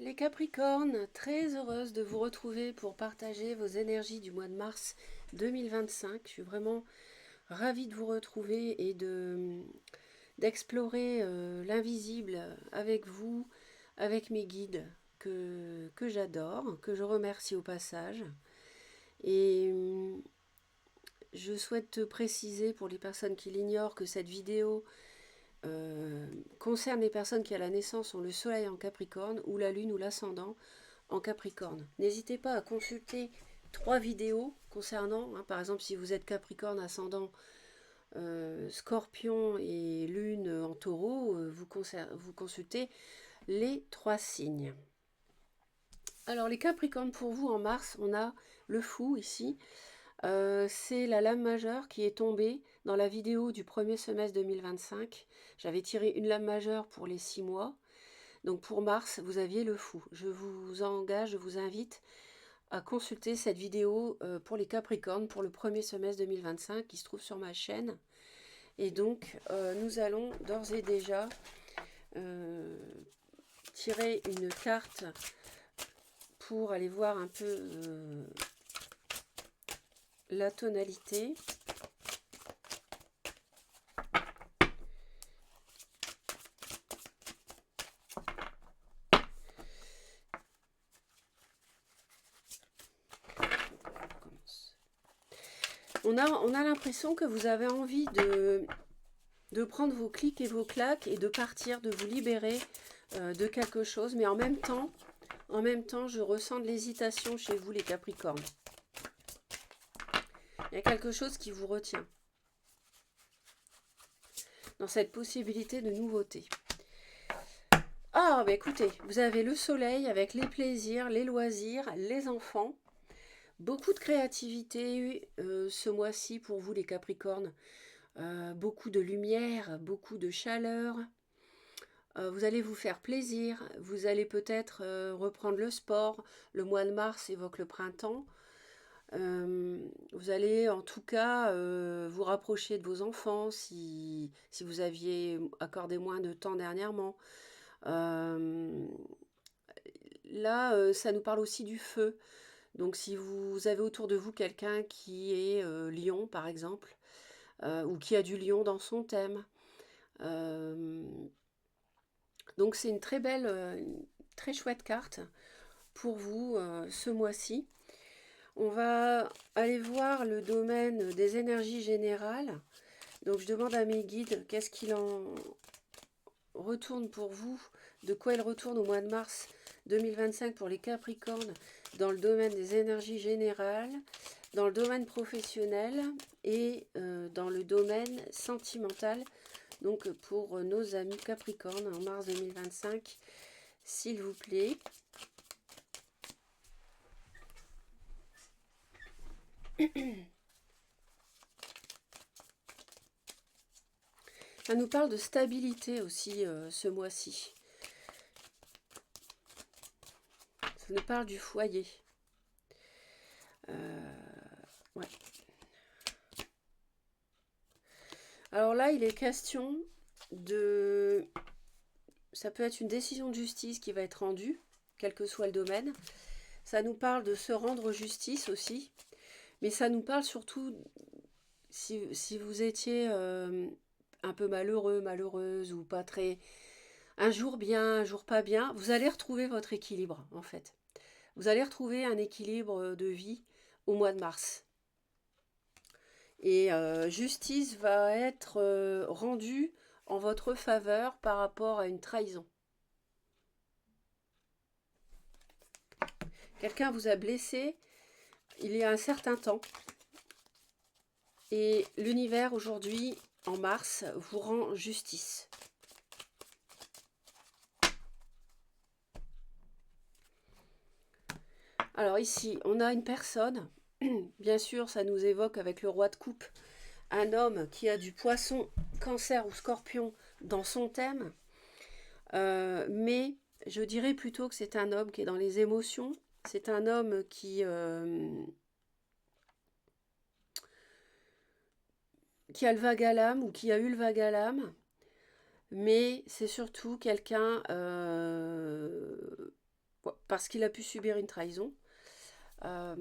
Les Capricornes, très heureuse de vous retrouver pour partager vos énergies du mois de mars 2025. Je suis vraiment ravie de vous retrouver et d'explorer l'invisible avec vous, avec mes guides que j'adore, que je remercie au passage. Et je souhaite te préciser pour les personnes qui l'ignorent que cette vidéo concerne les personnes qui à la naissance ont le soleil en Capricorne ou la lune ou l'ascendant en Capricorne. N'hésitez pas à consulter 3 vidéos concernant, par exemple si vous êtes Capricorne, ascendant, Scorpion et Lune en Taureau, vous consultez les 3 signes. Alors les Capricornes, pour vous en mars, on a le fou ici. C'est la lame majeure qui est tombée dans la vidéo du premier semestre 2025. J'avais tiré une lame majeure pour les 6 mois. Donc pour mars, vous aviez le fou. Je vous engage, je vous invite à consulter cette vidéo pour les Capricornes pour le premier semestre 2025 qui se trouve sur ma chaîne. Et donc nous allons d'ores et déjà tirer une carte pour aller voir un peu la tonalité. On a l'impression que vous avez envie de prendre vos clics et vos claques et de partir, de vous libérer de quelque chose. Mais en même temps, je ressens de l'hésitation chez vous, les Capricornes. Il y a quelque chose qui vous retient dans cette possibilité de nouveauté. Ah, bah écoutez, vous avez le soleil avec les plaisirs, les loisirs, les enfants. Beaucoup de créativité ce mois-ci pour vous, les Capricornes. Beaucoup de lumière, beaucoup de chaleur. Vous allez vous faire plaisir. Vous allez peut-être reprendre le sport. Le mois de mars évoque le printemps. Vous allez en tout cas vous rapprocher de vos enfants si vous aviez accordé moins de temps dernièrement. Là, ça nous parle aussi du feu. Donc si vous avez autour de vous quelqu'un qui est lion par exemple, ou qui a du lion dans son thème. Donc c'est une très belle, une très chouette carte pour vous ce mois-ci. On va aller voir le domaine des énergies générales. Donc je demande à mes guides qu'est-ce qu'il en retourne pour vous, de quoi il retourne au mois de mars 2025 pour les Capricornes dans le domaine des énergies générales, dans le domaine professionnel et dans le domaine sentimental. Donc pour nos amis Capricornes en mars 2025, s'il vous plaît. Ça nous parle de stabilité aussi ce mois-ci. Ça nous parle du foyer. Ouais. Alors là, il est question de... Ça peut être une décision de justice qui va être rendue, quel que soit le domaine. Ça nous parle de se rendre justice aussi. Mais ça nous parle surtout, si vous étiez un peu malheureux, malheureuse, ou pas très... Un jour bien, un jour pas bien, vous allez retrouver votre équilibre, en fait. Vous allez retrouver un équilibre de vie au mois de mars. Et justice va être rendue en votre faveur par rapport à une trahison. Quelqu'un vous a blessé il y a un certain temps. Et l'univers aujourd'hui, en mars, vous rend justice. Alors ici, on a une personne, bien sûr, ça nous évoque avec le roi de coupe, un homme qui a du poisson, cancer ou scorpion dans son thème, mais je dirais plutôt que c'est un homme qui est dans les émotions, c'est un homme qui a le vague à l'âme ou qui a eu le vague à l'âme, mais c'est surtout quelqu'un parce qu'il a pu subir une trahison. Euh,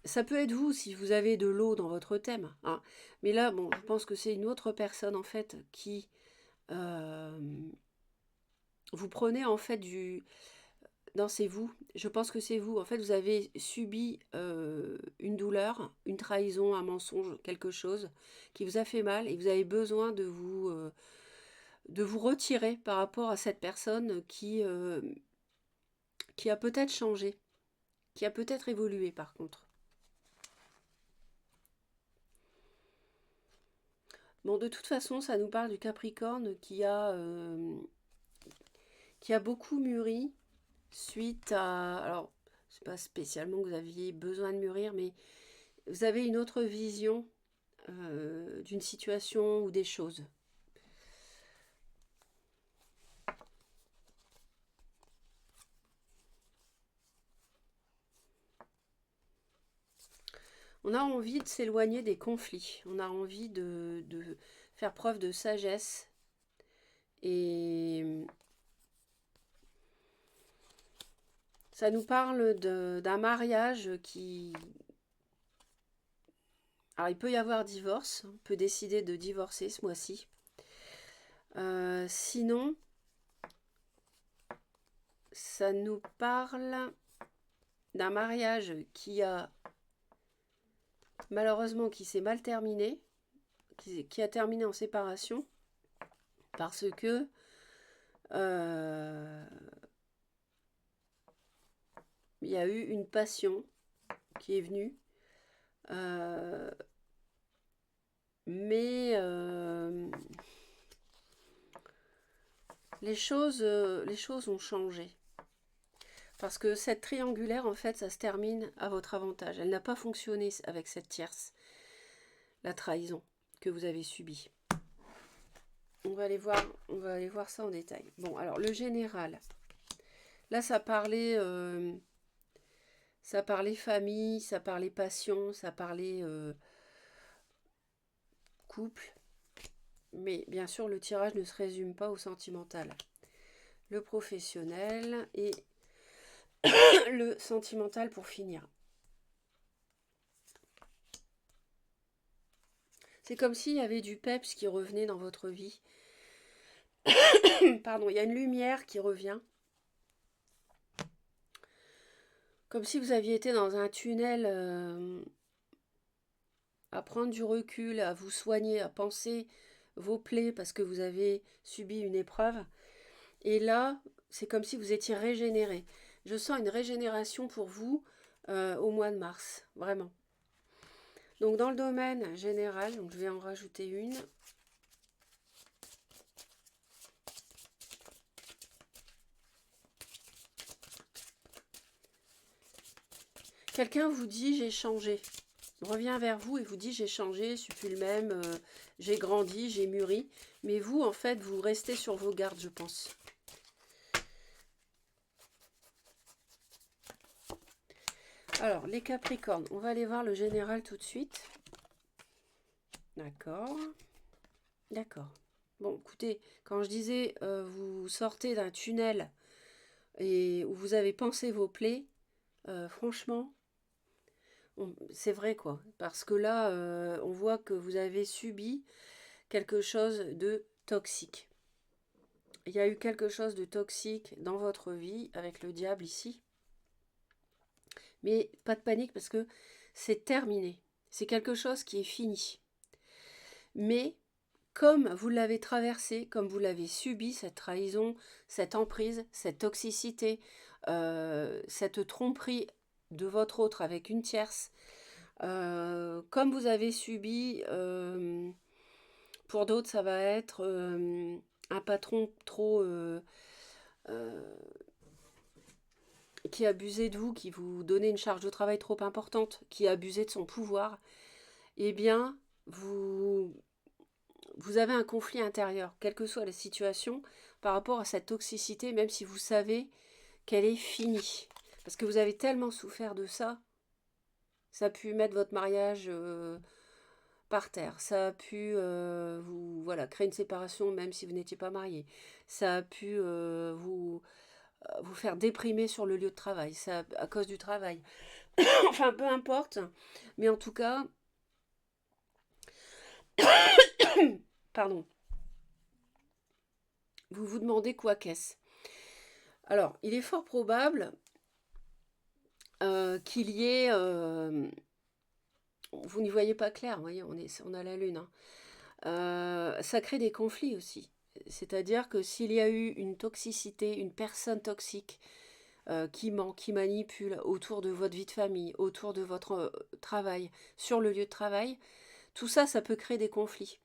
Ça peut être vous si vous avez de l'eau dans votre thème, hein. Mais là, bon, je pense que c'est une autre personne en fait qui euh, vous prenez en fait du. Non, c'est vous. Je pense que c'est vous. En fait, vous avez subi une douleur, une trahison, un mensonge, quelque chose qui vous a fait mal et vous avez besoin de vous retirer par rapport à cette personne qui a peut-être changé, qui a peut-être évolué par contre. Bon, de toute façon, ça nous parle du Capricorne qui a beaucoup mûri suite à... Alors, c'est pas spécialement que vous aviez besoin de mûrir, mais vous avez une autre vision d'une situation ou des choses. On a envie de s'éloigner des conflits. On a envie de faire preuve de sagesse. Et ça nous parle d'un mariage qui... Alors, il peut y avoir divorce. On peut décider de divorcer ce mois-ci. Sinon, ça nous parle d'un mariage qui a malheureusement qui s'est mal terminé, qui a terminé en séparation, parce que il y a eu une passion qui est venue, mais les choses ont changé. Parce que cette triangulaire, en fait, ça se termine à votre avantage. Elle n'a pas fonctionné avec cette tierce, la trahison que vous avez subie. On va aller voir ça en détail. Bon, alors le général. Là, ça parlait famille, ça parlait passion, ça parlait couple. Mais bien sûr, le tirage ne se résume pas au sentimental. Le professionnel et le sentimental pour finir. C'est comme s'il y avait du peps qui revenait dans votre vie. Pardon, il y a une lumière qui revient. Comme si vous aviez été dans un tunnel à prendre du recul, à vous soigner, à penser vos plaies parce que vous avez subi une épreuve. Et là, c'est comme si vous étiez régénéré. Je sens une régénération pour vous au mois de mars, vraiment. Donc dans le domaine général, donc je vais en rajouter une. Quelqu'un vous dit j'ai changé. Revient vers vous et vous dit j'ai changé, je suis plus le même, j'ai grandi, j'ai mûri. Mais vous, en fait, vous restez sur vos gardes, je pense. Alors, les Capricornes, on va aller voir le général tout de suite. D'accord. D'accord. Bon, écoutez, quand je disais vous sortez d'un tunnel et où vous avez pensé vos plaies, franchement, c'est vrai quoi. Parce que là, on voit que vous avez subi quelque chose de toxique. Il y a eu quelque chose de toxique dans votre vie avec le diable ici. Mais pas de panique parce que c'est terminé. C'est quelque chose qui est fini. Mais comme vous l'avez traversé, comme vous l'avez subi, cette trahison, cette emprise, cette toxicité, cette tromperie de votre autre avec une tierce, comme vous avez subi, pour d'autres ça va être un patron trop qui abusait de vous, qui vous donnait une charge de travail trop importante, qui abusait de son pouvoir, eh bien vous avez un conflit intérieur, quelle que soit la situation, par rapport à cette toxicité, même si vous savez qu'elle est finie. Parce que vous avez tellement souffert de ça, ça a pu mettre votre mariage par terre, ça a pu vous créer une séparation même si vous n'étiez pas marié, ça a pu vous faire déprimer sur le lieu de travail, ça, à cause du travail. Enfin, peu importe, mais en tout cas, pardon, vous vous demandez quoi qu'est-ce. Alors, il est fort probable qu'il y ait... vous n'y voyez pas clair, vous voyez, on a la lune. Hein. Ça crée des conflits aussi. C'est-à-dire que s'il y a eu une toxicité, une personne toxique qui ment, qui manipule autour de votre vie de famille, autour de votre travail, sur le lieu de travail, tout ça, ça peut créer des conflits.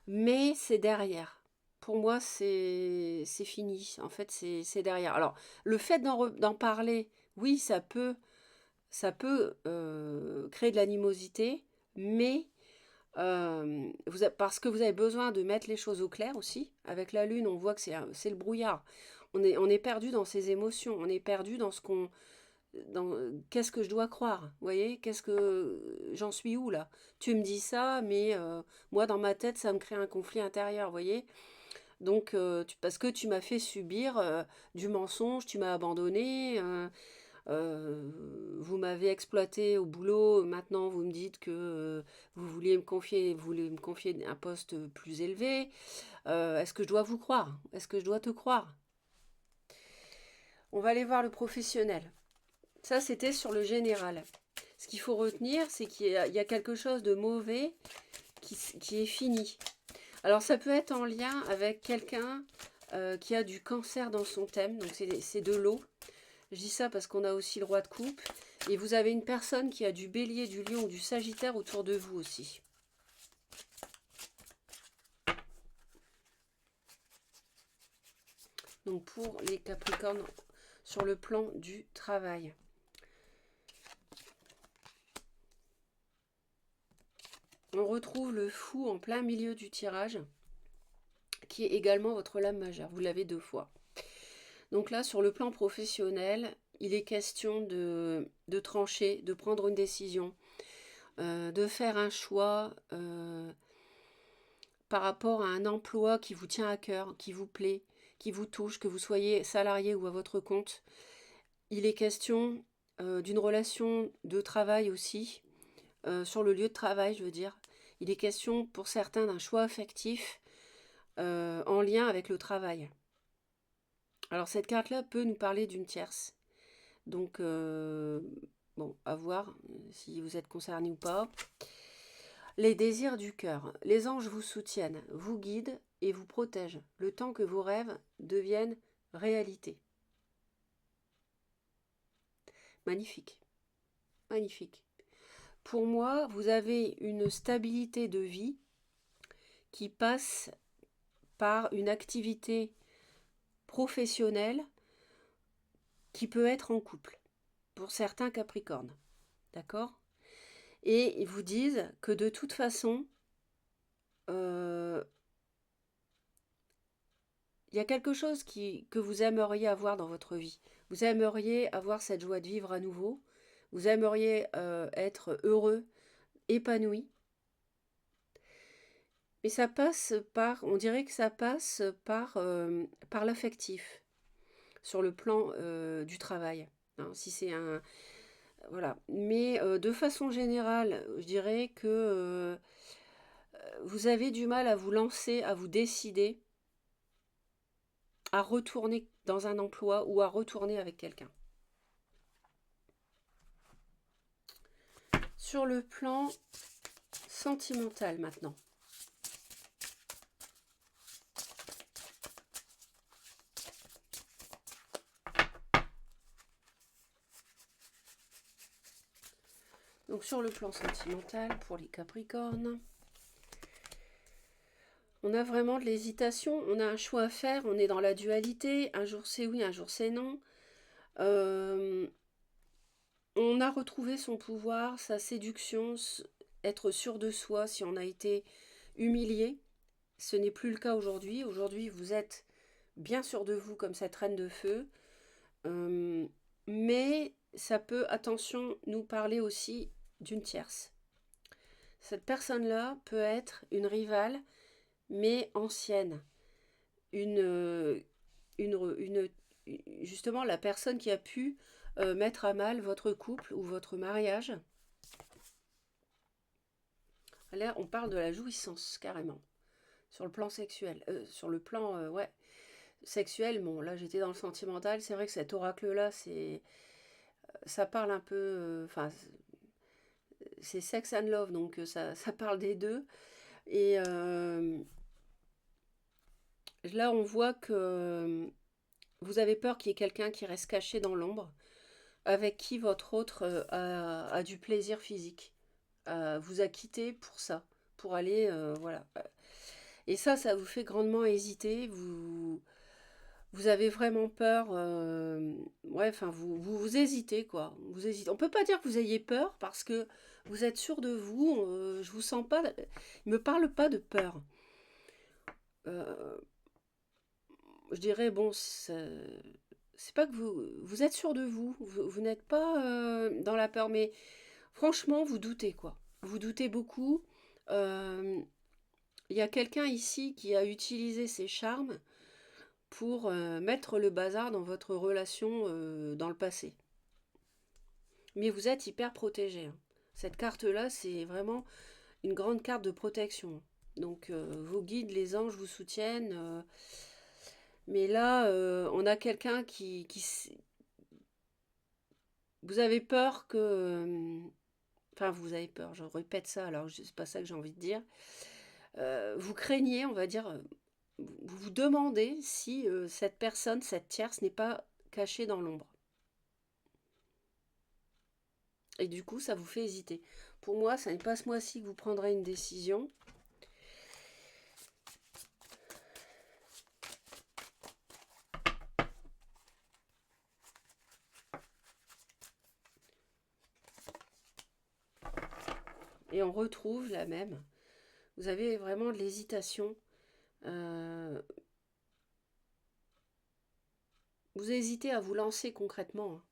Mais c'est derrière. Pour moi, c'est fini. En fait, c'est derrière. Alors, le fait d'en parler, oui, ça peut créer de l'animosité, mais parce que vous avez besoin de mettre les choses au clair aussi. Avec la lune, on voit que c'est le brouillard. On est perdu dans ses émotions, on est perdu dans ce qu'on... qu'est-ce que je dois croire, vous voyez, qu'est-ce que j'en suis où là. Tu me dis ça, mais moi dans ma tête ça me crée un conflit intérieur, vous voyez. Donc parce que tu m'as fait subir du mensonge, tu m'as abandonné, vous m'avez exploité au boulot, maintenant vous me dites que vous voulez me confier un poste plus élevé. Est-ce que je dois vous croire? Est-ce que je dois te croire? On va aller voir le professionnel. Ça, c'était sur le général. Ce qu'il faut retenir, c'est qu'il y a quelque chose de mauvais qui est fini. Alors, ça peut être en lien avec quelqu'un qui a du cancer dans son thème, donc c'est de l'eau. Je dis ça parce qu'on a aussi le roi de coupe. Et vous avez une personne qui a du bélier, du lion ou du sagittaire autour de vous aussi. Donc pour les capricornes sur le plan du travail. On retrouve le fou en plein milieu du tirage, qui est également votre lame majeure. Vous l'avez 2 fois. Donc là, sur le plan professionnel, il est question de trancher, de prendre une décision, de faire un choix par rapport à un emploi qui vous tient à cœur, qui vous plaît, qui vous touche, que vous soyez salarié ou à votre compte. Il est question d'une relation de travail aussi, sur le lieu de travail, je veux dire. Il est question pour certains d'un choix affectif en lien avec le travail. Alors cette carte-là peut nous parler d'une tierce. Donc, bon, à voir si vous êtes concerné ou pas. Les désirs du cœur. Les anges vous soutiennent, vous guident et vous protègent, le temps que vos rêves deviennent réalité. Magnifique. Magnifique. Pour moi, vous avez une stabilité de vie qui passe par une activité professionnelle qui peut être en couple, pour certains Capricornes. D'accord ? Et ils vous disent que de toute façon, il y a quelque chose que vous aimeriez avoir dans votre vie. Vous aimeriez avoir cette joie de vivre à nouveau. Vous aimeriez être heureux, épanoui. Mais ça passe par, on dirait que ça passe par l'affectif, sur le plan du travail. Hein, si c'est un... Voilà. Mais de façon générale, je dirais que vous avez du mal à vous lancer, à vous décider à retourner dans un emploi ou à retourner avec quelqu'un. Sur le plan sentimental maintenant. Donc sur le plan sentimental pour les Capricornes, on a vraiment de l'hésitation, on a un choix à faire, on est dans la dualité, un jour c'est oui, un jour c'est non. On a retrouvé son pouvoir, sa séduction, être sûr de soi si on a été humilié. Ce n'est plus le cas aujourd'hui. Aujourd'hui, vous êtes bien sûr de vous comme cette reine de feu. Mais ça peut, attention, nous parler aussi d'une tierce. Cette personne-là peut être une rivale, mais ancienne. Une justement la personne qui a pu mettre à mal votre couple ou votre mariage. Là, on parle de la jouissance, carrément, sur le plan sexuel. Sur le plan, ouais, sexuel, bon, là j'étais dans le sentimental. C'est vrai que cet oracle-là, ça parle un peu, enfin, c'est sex and love, donc ça parle des deux. Et là, on voit que vous avez peur qu'il y ait quelqu'un qui reste caché dans l'ombre, avec qui votre autre a du plaisir physique, vous a quitté pour ça, pour aller, voilà. Et ça vous fait grandement hésiter. Vous avez vraiment peur. Ouais, enfin, vous hésitez, quoi. Vous hésitez. On peut pas dire que vous ayez peur parce que vous êtes sûr de vous. Je vous sens pas. Il me parle pas de peur. Euh, je dirais, bon, c'est pas que vous êtes sûr de vous. Vous n'êtes pas dans la peur, mais franchement, vous doutez, quoi. Vous doutez beaucoup. Euh, Il y a quelqu'un ici qui a utilisé ses charmes pour mettre le bazar dans votre relation dans le passé. Mais vous êtes hyper protégé, hein. Cette carte-là, c'est vraiment une grande carte de protection. Donc vos guides, les anges vous soutiennent. Mais là, on a quelqu'un Vous avez peur que... Enfin, vous avez peur, je répète ça, alors c'est pas ça que j'ai envie de dire. Vous craignez, on va dire, vous vous demandez si cette personne, cette tierce, n'est pas cachée dans l'ombre. Et du coup, ça vous fait hésiter. Pour moi, ça n'est pas ce mois-ci que vous prendrez une décision. Et on retrouve la même. Vous avez vraiment de l'hésitation. Euh, vous hésitez à vous lancer concrètement, hein.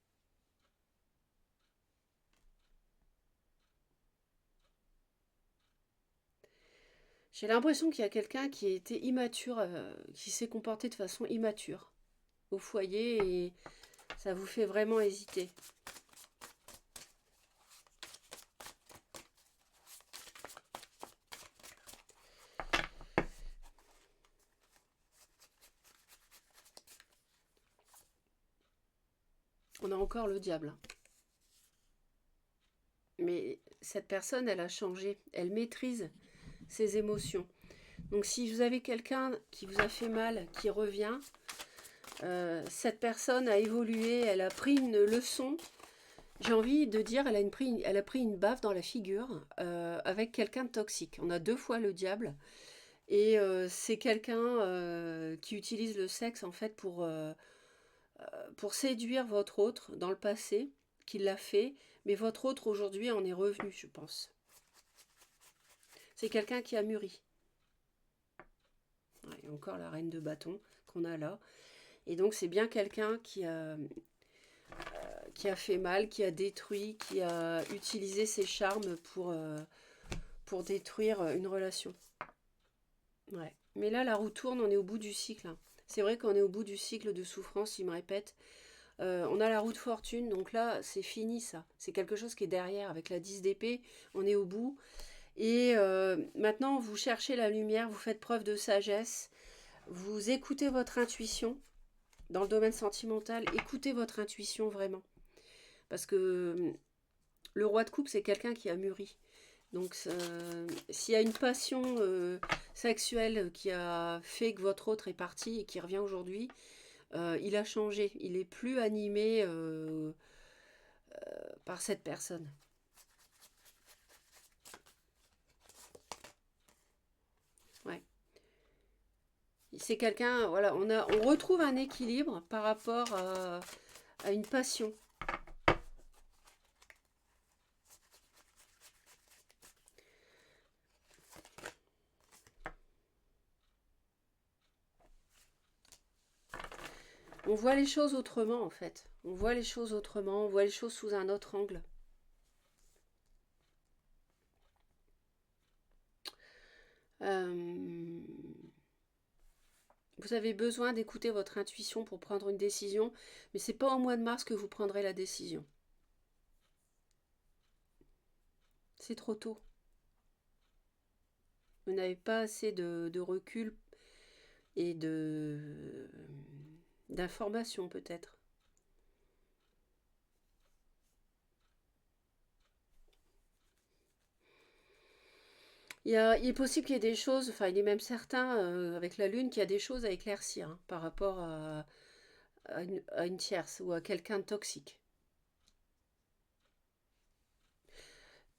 J'ai l'impression qu'il y a quelqu'un qui a été immature, qui s'est comporté de façon immature au foyer et ça vous fait vraiment hésiter. On a encore le diable. Mais cette personne, elle a changé. Elle maîtrise ses émotions. Donc si vous avez quelqu'un qui vous a fait mal, qui revient, cette personne a évolué, elle a pris une leçon. J'ai envie de dire, elle a pris une baffe dans la figure avec quelqu'un de toxique. On a deux fois le diable. Et c'est quelqu'un qui utilise le sexe en fait pour séduire votre autre dans le passé, qui l'a fait, mais votre autre aujourd'hui en est revenu, je pense. C'est quelqu'un qui a mûri. Ouais, et encore la reine de bâton qu'on a là. Et donc c'est bien quelqu'un qui a fait mal, qui a détruit, qui a utilisé ses charmes pour détruire une relation. Ouais. Mais là, la roue tourne, on est au bout du cycle, hein. C'est vrai qu'on est au bout du cycle de souffrance, il me répète. On a la roue de fortune, donc là, c'est fini ça. C'est quelque chose qui est derrière. Avec la 10 d'épée, on est au bout. Et maintenant, vous cherchez la lumière, vous faites preuve de sagesse, vous écoutez votre intuition. Dans le domaine sentimental, écoutez votre intuition vraiment. Parce que le roi de coupe, c'est quelqu'un qui a mûri. Donc, s'il y a une passion sexuelle qui a fait que votre autre est parti et qui revient aujourd'hui, il a changé. Il est plus animé par cette personne. Ouais. C'est quelqu'un, voilà, on retrouve un équilibre par rapport à une passion. On voit les choses autrement en fait. On voit les choses autrement, on voit les choses sous un autre angle. Euh, Vous avez besoin d'écouter votre intuition pour prendre une décision, mais c'est pas au mois de mars que vous prendrez la décision. C'est trop tôt. Vous n'avez pas assez de recul et d'informations peut-être. Il est possible qu'il y ait des choses, enfin il est même certain avec la Lune qu'il y a des choses à éclaircir hein, par rapport à une tierce ou à quelqu'un de toxique.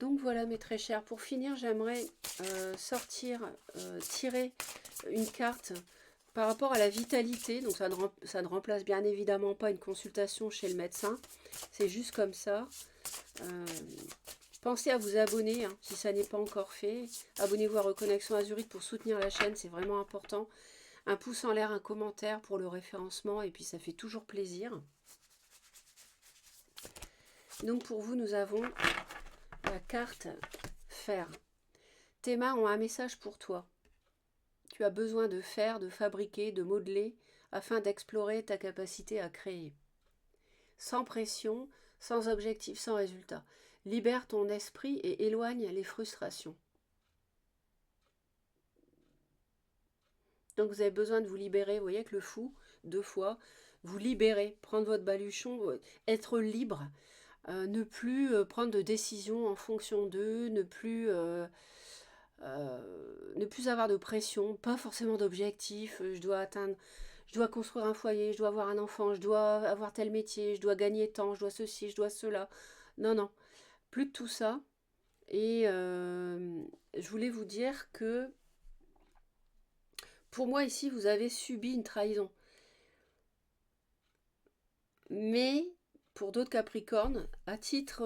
Donc voilà mes très chers, pour finir j'aimerais tirer une carte par rapport à la vitalité. Donc ça ne remplace bien évidemment pas une consultation chez le médecin, c'est juste comme ça. Euh, Pensez à vous abonner hein, si ça n'est pas encore fait. Abonnez-vous à Reconnexion Azurite pour soutenir la chaîne, c'est vraiment important. Un pouce en l'air, un commentaire pour le référencement et puis ça fait toujours plaisir. Donc pour vous, nous avons la carte Fer. Tes mains ont un message pour toi. Tu as besoin de faire, de fabriquer, de modeler afin d'explorer ta capacité à créer. Sans pression, sans objectif, sans résultat. Libère ton esprit et éloigne les frustrations. Donc vous avez besoin de vous libérer, vous voyez, avec le fou, 2 fois, vous libérer, prendre votre baluchon, être libre, ne plus prendre de décisions en fonction d'eux, ne plus avoir de pression, pas forcément d'objectifs, je dois construire un foyer, je dois avoir un enfant, je dois avoir tel métier, je dois gagner tant, je dois ceci, je dois cela. Non, non, plus de tout ça. Et je voulais vous dire que pour moi ici, vous avez subi une trahison. Mais pour d'autres Capricornes, à titre,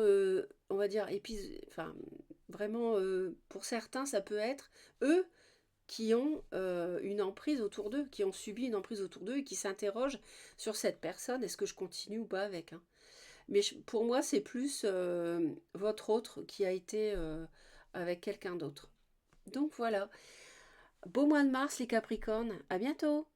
on va dire, enfin, vraiment, pour certains, ça peut être eux qui ont une emprise autour d'eux, qui ont subi une emprise autour d'eux et qui s'interrogent sur cette personne, est-ce que je continue ou pas avec hein. Mais pour moi, c'est plus votre autre qui a été avec quelqu'un d'autre. Donc voilà, beau mois de mars les Capricornes, à bientôt.